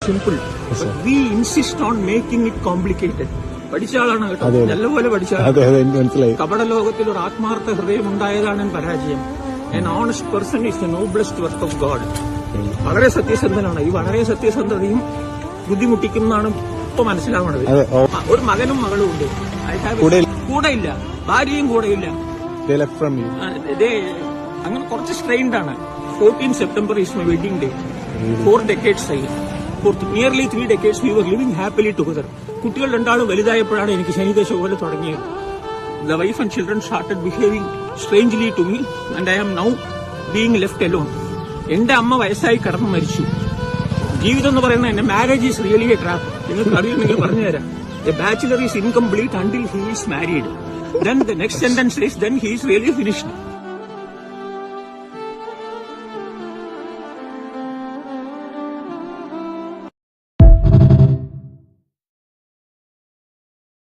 simple. But we insist on making it complicated. പഠിച്ച ആളാണ് കേട്ടോ, നല്ലപോലെ പഠിച്ച ആളാണ്. കപട ലോകത്തിൽ ഒരു ആത്മാർത്ഥ ഹൃദയം ഉണ്ടായതാണ് പരാജയം. An honest person is the noblest work of God. വളരെ സത്യസന്ധനാണ്. ഈ വളരെ സത്യസന്ധതയും ബുദ്ധിമുട്ടിക്കുന്നതാണ് ഇപ്പൊ മനസ്സിലാവുന്നത്. ഒരു മകനും മകളും ഉണ്ട്, കൂടെ ഇല്ല, ഭാര്യയും കൂടെ ഇല്ല. അങ്ങനെ കുറച്ച് സ്ട്രെയിൻഡ് ആണ്. 14 September is my wedding day. 4 decades ആയി. For nearly 3 decades we were living happily together. കുട്ടികൾ രണ്ടാളും വലുതായപ്പോഴാണ് എനിക്ക് ശനിദശ പോലെ തുടങ്ങിയത്. The wife and children started behaving strangely to me and I am now being left alone. എന്റെ അമ്മ വയസ്സായി കടന്നു മരിച്ചു. ജീവിതം എന്ന് പറയുന്നത് എന്റെ marriage is really A trap. നിങ്ങൾക്ക് അറിയുമെങ്കിൽ പറഞ്ഞുതരാം. A bachelor is incomplete until he is married. Then the next sentence is then he is really finished.